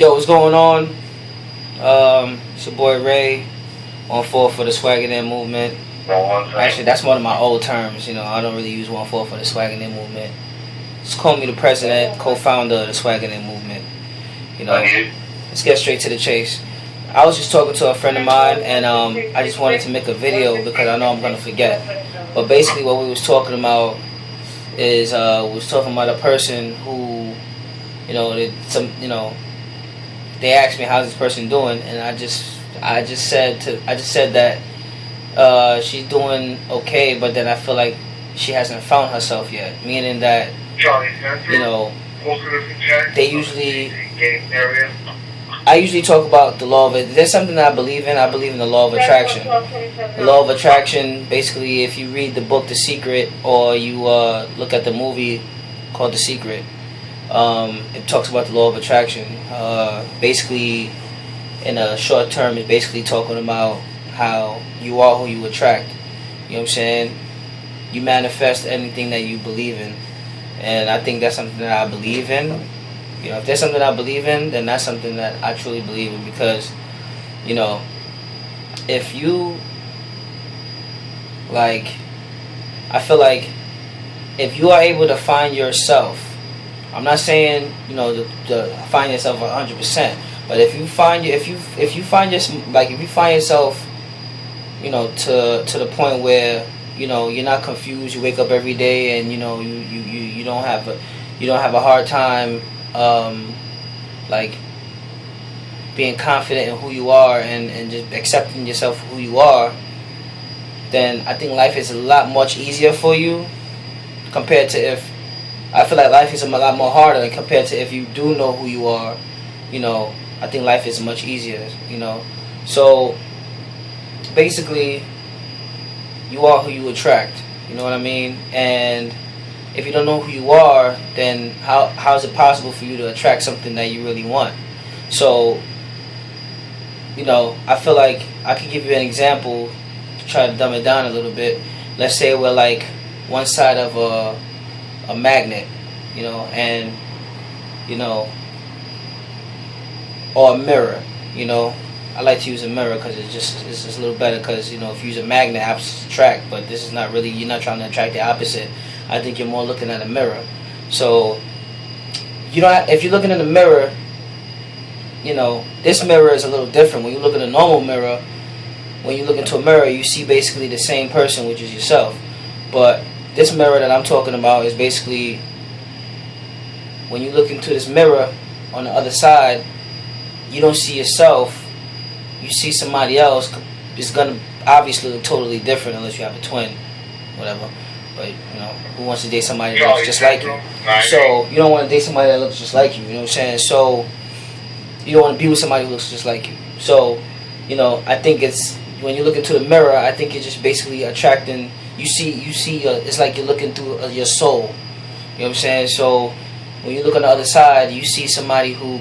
Yo, what's going on? It's your boy Ray on 4 for the Swaggin' In movement. Actually, that's one of my old terms. You know, I don't really use 1-4 for the Swaggin' In movement. Just call me the president, co-founder of the Swaggin' In movement. You know, let's get straight to the chase. I was just talking to a friend of mine, and I just wanted to make a video because I know I'm gonna forget. But basically, what we was talking about is we was talking about a person who, you know, they asked me how's this person doing, and I just said that she's doing okay, but then I feel like she hasn't found herself yet. Meaning that, you know, I usually talk about the law of it. There's something that I believe in. I believe in the law of attraction. The law of attraction, basically, if you read the book The Secret, or you look at the movie called The Secret, it talks about the law of attraction. Basically, in a short term, it's basically talking about how you are who you attract. You know what I'm saying? You manifest anything that you believe in. And I think that's something that I believe in. You know, if there's something I believe in, then that's something that I truly believe in. Because, you know, if you, like, I feel like if you are able to find yourself, I'm not saying, you know, to find yourself 100%, but if you find yourself, you know, to the point where, you know, you're not confused, you wake up every day, and you know you don't have a hard time like being confident in who you are and just accepting yourself for who you are, then I think life is a lot much easier for you compared to if I feel like life is a lot more harder compared to if you do know who you are. You know, I think life is much easier, you know. So basically, you are who you attract, you know what I mean? And if you don't know who you are, then how is it possible for you to attract something that you really want? So, you know, I feel like I could give you an example to try to dumb it down a little bit. Let's say we're like one side of a magnet, you know, and, you know, or a mirror, you know. I like to use a mirror because it's just a little better, because, you know, if you use a magnet, opposites attract, but this is not really, you're not trying to attract the opposite. I think you're more looking at a mirror. So if you're looking in the mirror, you know, this mirror is a little different. When you look in a normal mirror, when you look into a mirror, you see basically the same person, which is yourself. But this mirror that I'm talking about is basically, when you look into this mirror on the other side, you don't see yourself. You see somebody else. It's gonna obviously look totally different unless you have a twin, whatever. But, you know, who wants to date somebody that looks just like you? So you don't want to date somebody that looks just like you. You know what I'm saying? So you don't want to be with somebody who looks just like you. So, you know, I think it's, when you look into the mirror, I think it's just basically attracting. You see. It's like you're looking through your soul. You know what I'm saying? So when you look on the other side, you see somebody who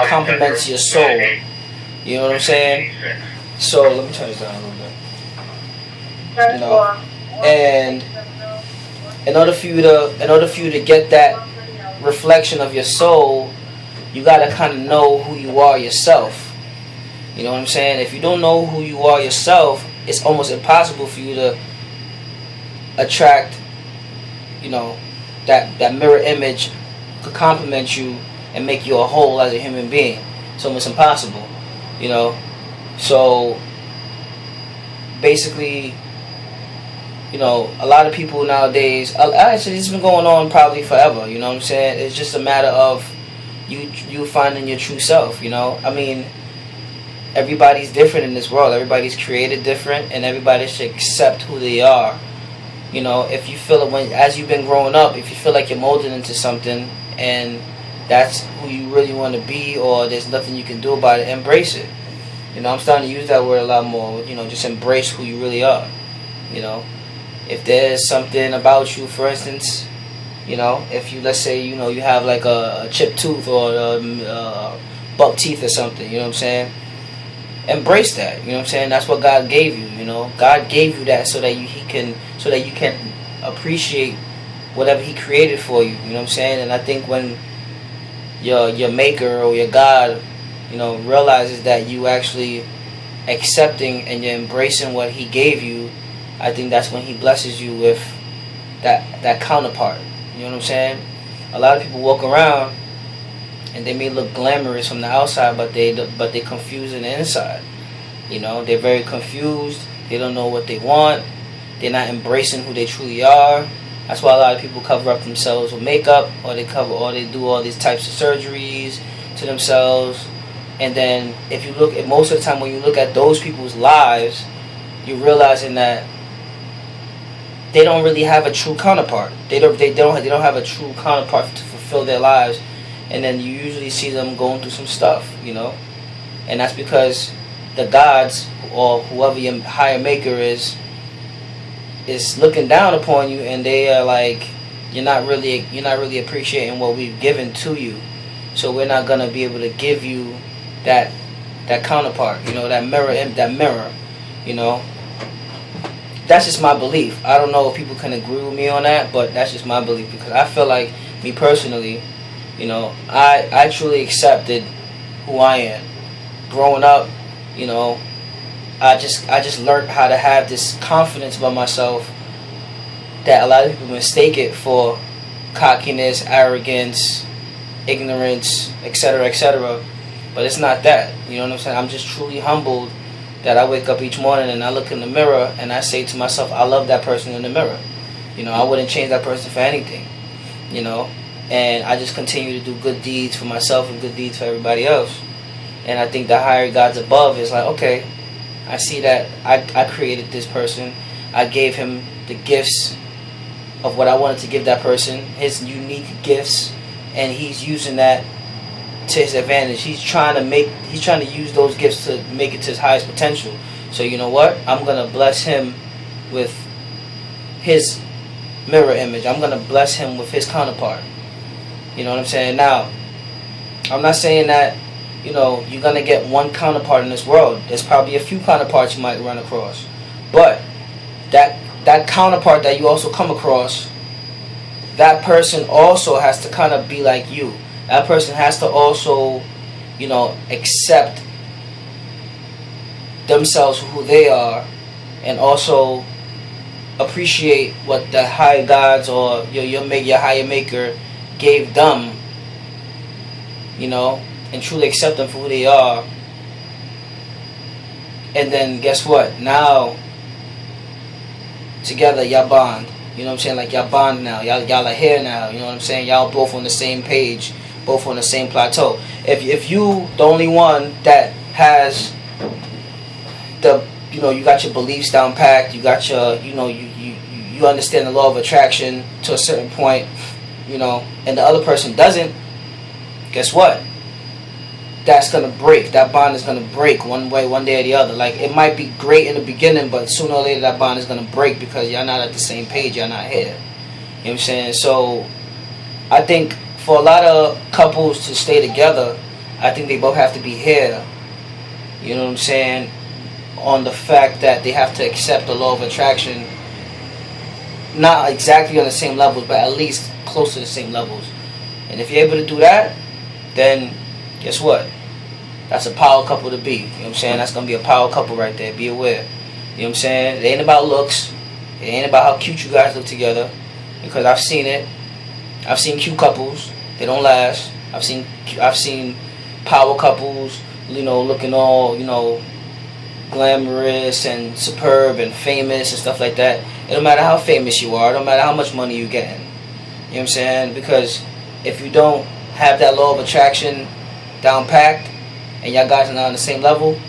complements your soul. You know what I'm saying? So let me turn this down a little bit. You know, and in order for you to get that reflection of your soul, you gotta kind of know who you are yourself. You know what I'm saying? If you don't know who you are yourself, it's almost impossible for you to attract, you know, that mirror image could complement you and make you a whole as a human being. It's almost impossible. You know, so basically, you know, a lot of people nowadays, actually it's been going on probably forever, you know what I'm saying? It's just a matter of you finding your true self, you know? I mean, everybody's different in this world. Everybody's created different, and everybody should accept who they are. You know, if you feel it as you've been growing up, if you feel like you're molded into something and that's who you really want to be, or there's nothing you can do about it, embrace it. You know, I'm starting to use that word a lot more. You know, just embrace who you really are. You know, if there's something about you, for instance, you know, if you, let's say, you know, you have like a chipped tooth or buck teeth or something, you know what I'm saying? Embrace that. You know what I'm saying? That's what God gave you. You know, God gave you that so that you can appreciate whatever He created for you. You know what I'm saying? And I think when your maker or your God, realizes that you actually accepting and you're embracing what he gave you, I think that's when he blesses you with that counterpart. You know what I'm saying? A lot of people walk around and they may look glamorous from the outside, but they confused in the inside. They're very confused. They don't know what they want. They're not embracing who they truly are. That's why a lot of people cover up themselves with makeup, or they do all these types of surgeries to themselves. And then if you look at, most of the time when you look at those people's lives, you're realizing that they don't really have a true counterpart. They don't have a true counterpart to fulfill their lives. And then you usually see them going through some stuff, and that's because the gods or whoever your higher maker is looking down upon you, and they are like, you're not really appreciating what we've given to you, so we're not gonna be able to give you that counterpart, that mirror. That's just my belief. I don't know if people can agree with me on that, but that's just my belief, because I feel like, me personally, I truly accepted who I am. Growing up, I just learned how to have this confidence about myself that a lot of people mistake it for cockiness, arrogance, ignorance, etc., etc. But it's not that. You know what I'm saying? I'm just truly humbled that I wake up each morning and I look in the mirror and I say to myself, I love that person in the mirror. I wouldn't change that person for anything. And I just continue to do good deeds for myself and good deeds for everybody else. And I think the higher gods above is like, okay, I see that I created this person. I gave him the gifts of what I wanted to give that person, his unique gifts, and he's using that to his advantage. He's trying to use those gifts to make it to his highest potential. So you know what? I'm gonna bless him with his mirror image. I'm gonna bless him with his counterpart. You know what I'm saying? Now, I'm not saying that you're gonna get one counterpart in this world. There's probably a few counterparts you might run across, but that counterpart that you also come across, that person also has to kind of be like you. That person has to also, accept themselves for who they are, and also appreciate what the higher gods or your higher maker gave them, and truly accept them for who they are. And then guess what? Now, together y'all bond. You know what I'm saying? Like y'all bond now. Y'all are here now. You know what I'm saying? Y'all both on the same page, both on the same plateau. If you the only one that has the you got your beliefs down packed, you got your you understand the law of attraction to a certain point, and the other person doesn't, guess what? That's gonna break. That bond is gonna break one day or the other. Like, it might be great in the beginning, but sooner or later that bond is gonna break because y'all not at the same page. Y'all not here. You know what I'm saying? So, I think for a lot of couples to stay together, I think they both have to be here. You know what I'm saying? On the fact that they have to accept the law of attraction, not exactly on the same levels, but at least close to the same levels. And if you're able to do that, then guess what? That's a power couple to be. You know what I'm saying? That's going to be a power couple right there. Be aware. You know what I'm saying? It ain't about looks. It ain't about how cute you guys look together. Because I've seen it. I've seen cute couples. They don't last. I've seen power couples, looking all, glamorous and superb and famous and stuff like that. It don't matter how famous you are. It don't matter how much money you're getting. You know what I'm saying? Because if you don't have that law of attraction down packed, and y'all guys are not on the same level,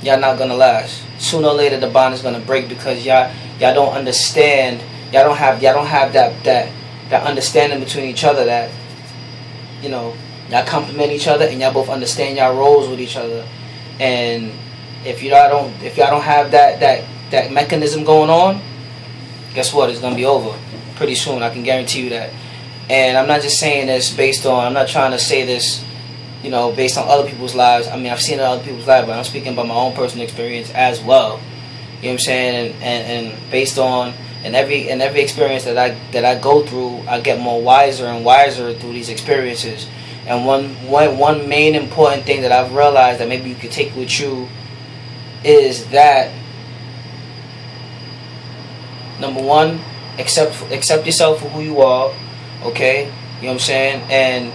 y'all not gonna last. Sooner or later, the bond is gonna break because y'all don't understand. Y'all don't have that understanding between each other that y'all complement each other and y'all both understand y'all roles with each other. And if y'all don't have that mechanism going on, guess what? It's gonna be over pretty soon. I can guarantee you that. And I'm not just saying this I'm not trying to say this, based on other people's lives. I mean, I've seen it in other people's lives, but I'm speaking about my own personal experience as well. You know what I'm saying? And based on every experience that I go through, I get more wiser and wiser through these experiences. And one main important thing that I've realized that maybe you could take with you is that, number one, accept yourself for who you are, okay? You know what I'm saying? And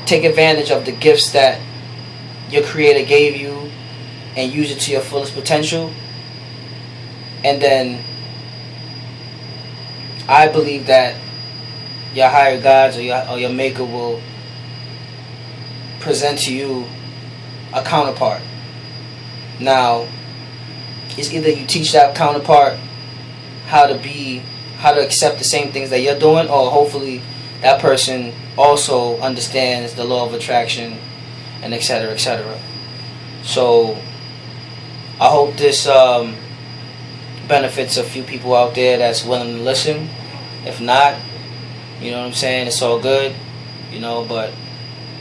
take advantage of the gifts that your creator gave you and use it to your fullest potential. And then I believe that your higher gods or your maker will present to you a counterpart. Now, it's either you teach that counterpart how to accept the same things that you're doing, or hopefully that person also understands the law of attraction, and etc., etc. So I hope this benefits a few people out there that's willing to listen. If not, you know what I'm saying, it's all good, but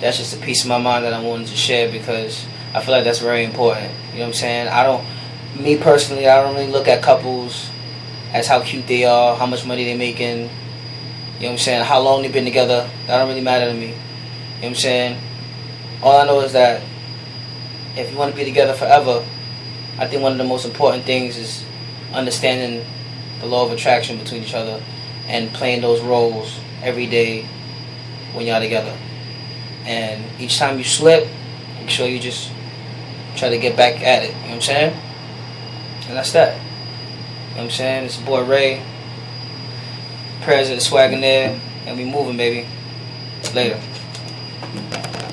that's just a piece of my mind that I wanted to share, because I feel like that's very important. You know what I'm saying? Me personally, I don't really look at couples as how cute they are, how much money they're making, you know what I'm saying, how long they've been together. That don't really matter to me. You know what I'm saying? All I know is that if you want to be together forever, I think one of the most important things is understanding the law of attraction between each other and playing those roles every day when y'all together. And each time you slip, make sure you just try to get back at it. You know what I'm saying? And that's that. You know what I'm saying? It's your boy Ray. Prayers of the Swaggin' there. And we moving, baby. Later.